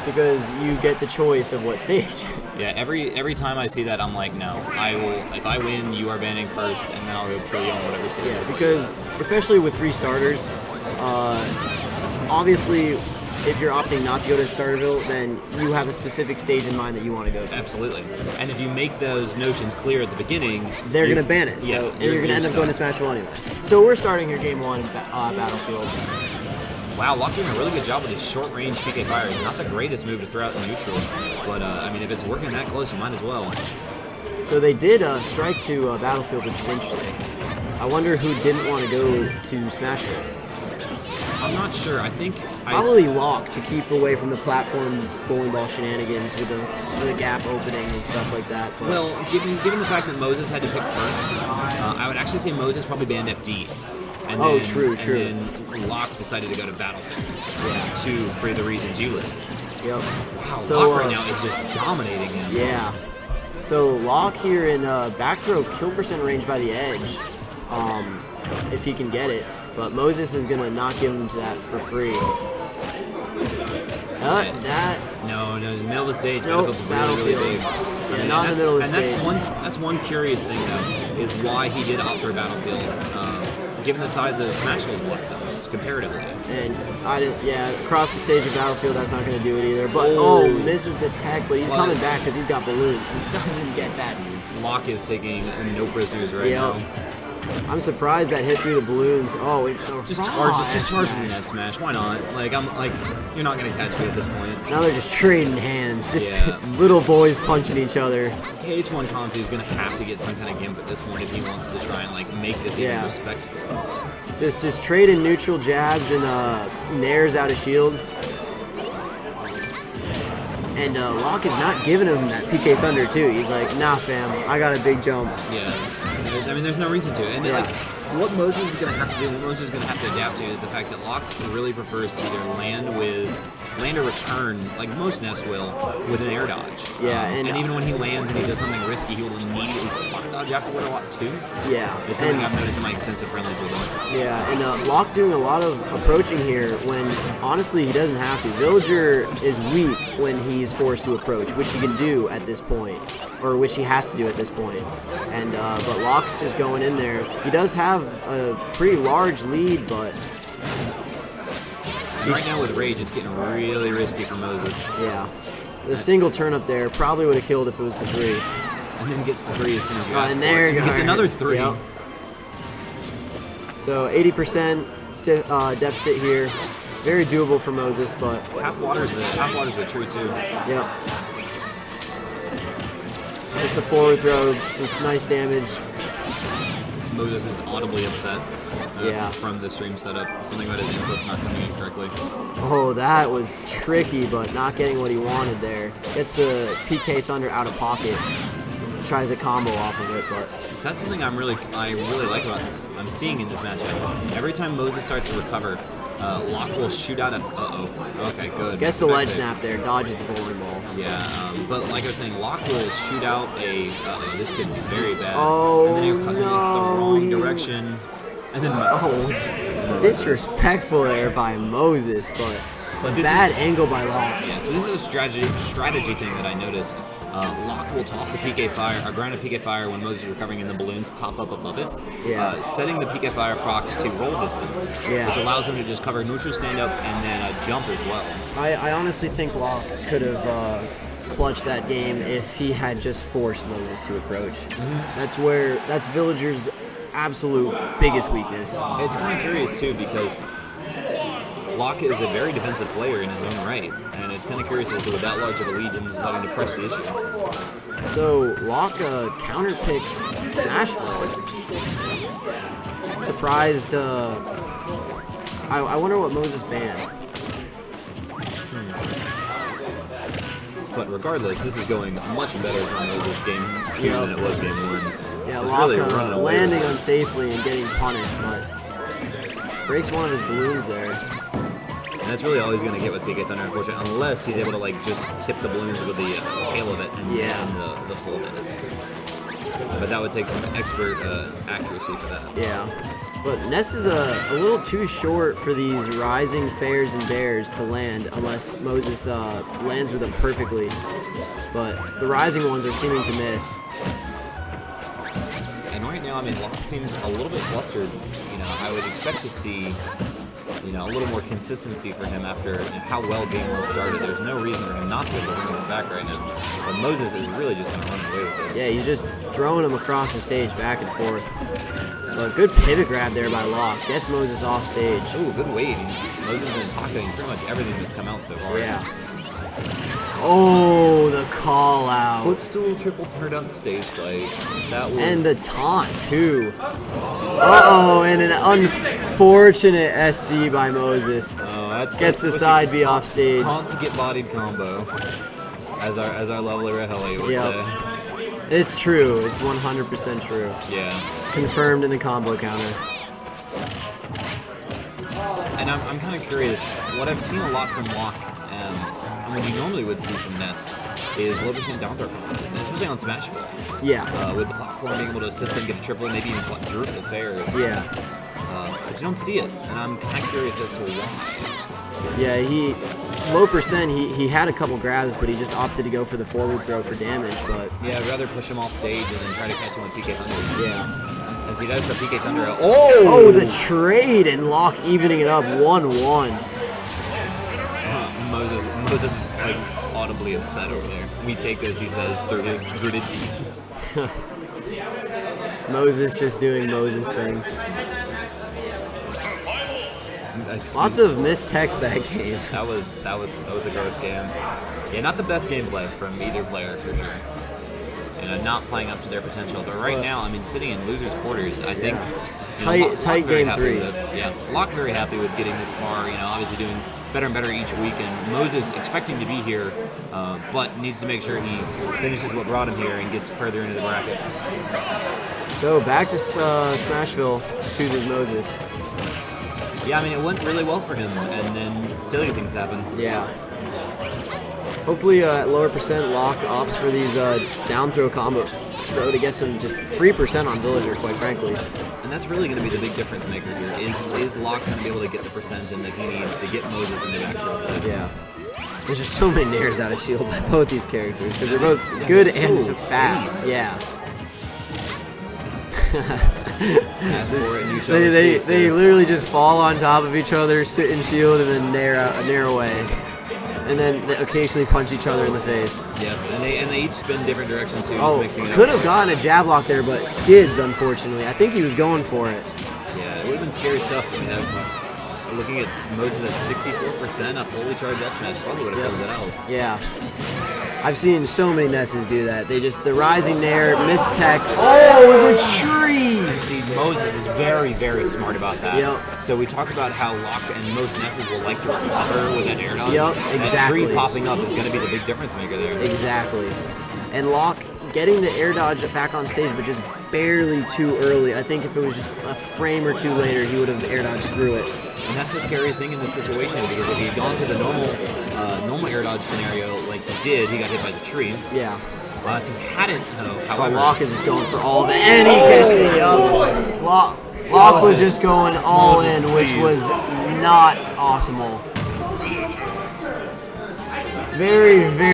because you get the choice of what stage. Yeah, every time I see that, I'm like, no, I will. If I win, you are banning first, and then I'll go kill you on whatever stage. Yeah, because especially with 3 starters, obviously, if you're opting not to go to Starterville, then you have a specific stage in mind that you want to go to. Absolutely. And if you make those notions clear at the beginning, they're going to ban it. So, and you're going to end up going to Smashville anyway. So we're starting here Game 1 Battlefield. Wow, Loch doing a really good job with these short-range PK fires. Not the greatest move to throw out in neutral, but I mean, if it's working that close, you might as well. So they did strike to Battlefield, which is interesting. I wonder who didn't want to go to Smashville. I'm not sure. I think probably Loch to keep away from the platform bowling ball shenanigans with the gap opening and stuff like that. But well, given the fact that Moses had to pick first, I would actually say Moses probably banned FD. And then, true. And then Loch decided to go to Battlefield for the reasons you listed. Yep. Wow, so, Loch right now is just dominating him. Yeah. So Loch here in back throw kill percent range by the edge, if he can get it. But Moses is gonna not give him that for free. No, middle of the stage. Nope, Battlefield's really big. Yeah, not in the middle of the stage. That's one curious thing though, is why he did opt for Battlefield. Given the size of Smashville's blood cells comparatively. And across the stage of Battlefield, that's not going to do it either. But misses the tech, but he's coming back because he's got balloons. He doesn't get that. Loch is taking no prisoners right now. I'm surprised that hit through the balloons. Just charges in that smash. Why not? You're not gonna catch me at this point. Now they're just trading hands, little boys punching each other. KH1COM2 is gonna have to get some kind of gimp at this point if he wants to try and make this even respectable. Just trading neutral jabs and nairs out of shield. And Loch is not giving him that PK Thunder too. He's like, nah, fam, I got a big jump. Yeah. I mean, there's no reason to. And what Moses is going to have to do, what Moses is going to have to adapt to, is the fact that Loch really prefers to either land or return, like most Nests will, with an air dodge. Yeah, and even when he lands and he does something risky, he will immediately spot dodge afterward a lot too. Yeah. It's something I've noticed in my extensive friendlies with him. Yeah, and Loch doing a lot of approaching here when, honestly, he doesn't have to. Villager is weak when he's forced to approach, which he can do at this point, or which he has to do at this point. And but Loch's just going in there. He does have a pretty large lead, but right now with Rage, it's getting really risky for Moses. Yeah. The single turn up there probably would have killed if it was the 3. And then gets the 3 as soon as you ask and for there it. you go. Gets another 3. Yep. So 80% deficit here. Very doable for Moses, but half waters are true too. Yep. It's a forward throw, some nice damage. Moses is audibly upset from the stream setup. Something about his input's not coming in correctly. Oh, that was tricky, but not getting what he wanted there. Gets the PK Thunder out of pocket. Tries a combo off of it, but that's something I really like about this. I'm seeing in this matchup. Every time Moses starts to recover, Loch will shoot out a... Okay, good. Gets the ledge snap there, dodges the bowling ball. Yeah, but like I was saying, Loch will shoot out a... this could be very bad. Oh, and then he'll cut the wrong direction. And then... disrespectful there by Moses, but bad angle by Loch. Yeah, so this is a strategy thing that I noticed. Loch will toss a PK fire, or ground a PK fire when Moses is recovering and the balloons pop up above it. Yeah. Setting the PK fire procs to roll distance, which allows him to just cover neutral stand up and then jump as well. I honestly think Loch could have clutched that game if he had just forced Moses to approach. Mm-hmm. That's Villager's absolute biggest weakness. It's kind of curious too because Loch is a very defensive player in his own right, and it's kind of curious as to with that large of a lead and deciding to press the issue. So Loch counter picks Smashville. Surprised. I wonder what Moses banned. But regardless, this is going much better for Moses game 2 than it was game 1. Yeah, Loch really landing unsafely and getting punished, but breaks one of his balloons there. And that's really all he's going to get with PK Thunder, unfortunately, unless he's able to just tip the balloons with the tail of it and the full of it. but that would take some expert accuracy for that. Yeah. But Ness is a little too short for these rising fairs and bears to land unless Moses lands with them perfectly. But the rising ones are seeming to miss. And right now, I mean, Loch seems a little bit flustered. You know, I would expect to see, you know, a little more consistency for him after how well game one started. There's no reason for him not to be able to bring this back right now. But Moses is really just going to run away with this. Yeah, he's just throwing him across the stage, back and forth. But good pivot grab there by Loch. Gets Moses off stage. Ooh, good weight. Moses has been pocketing pretty much everything that's come out so far. Yeah. Oh, the call out. Footstool triple turned up stage play. That was... And the taunt, too. Uh-oh, and an unfortunate SD by Moses. Oh, that's gets the side B off stage. Taunt to get bodied combo, as our lovely Raheli would say. It's true. It's 100% true. Yeah. Confirmed in the combo counter. And I'm kind of curious. What I've seen a lot from Loch, and what you normally would see from Ness, is low percent down throw combos, especially on Smashville. Yeah. With the platform being able to assist him get a triple, maybe even quadruple fairs. Yeah. But you don't see it, and I'm kind of curious as to why. Yeah, low percent, he had a couple grabs, but he just opted to go for the forward throw for damage, but... Yeah, I'd rather push him off stage and then try to catch him with PK Thunder. Yeah. And see, that's the PK Thunder. Oh, the trade, and Loch evening it up 1-1. Moses like audibly upset over there. We take this, he says, through his gritted teeth. Moses just doing Moses things. Lots of missed text that game. That was a gross game. Yeah, not the best gameplay from either player for sure. And not playing up to their potential. But right now, I mean, sitting in losers' quarters, I think. Tight game 3. Loch very happy with getting this far. You know, obviously doing better and better each week. And Moses expecting to be here, but needs to make sure he finishes what brought him here and gets further into the bracket. So back to Smashville, chooses Moses. Yeah, I mean, it went really well for him, and then silly things happened. Yeah. Hopefully, at lower percent, Loch opts for these down throw combos to get some just free percent on Villager, quite frankly. And that's really going to be the big difference maker here. Is Loch going to be able to get the percents in that he needs to get Moses into back throw position? Yeah. There's just so many nairs out of shield by both these characters, because they're both good and so fast. Silly. Yeah. They literally just fall on top of each other, sit in shield, and then nair away, and then they occasionally punch each other in the face. Yeah, and they each spin different directions too. Could have gotten a jab lock there, but skids, unfortunately. I think he was going for it. Yeah, it would have been scary stuff. I mean, looking at Moses at 64%, a fully charged up smash probably would have closed that out. Yeah. I've seen so many Nesses do that. The rising nair, missed tech. Oh, the tree! And see, Moses was very, very smart about that. Yep. So we talked about how Loch and most Nesses will like to recover with an air dodge. Yep, exactly. That tree popping up is going to be the big difference maker there. Exactly. And Loch getting the air dodge back on stage, but just barely too early. I think if it was just a frame or two later, he would have air dodged through it. And that's the scary thing in this situation, because if he had gone to the normal air dodge scenario like he did, he got hit by the tree. Yeah. If he hadn't, though, however... Loch is just going for all of it, and he gets it up. Loch was just going all in, which was not optimal. Very, very...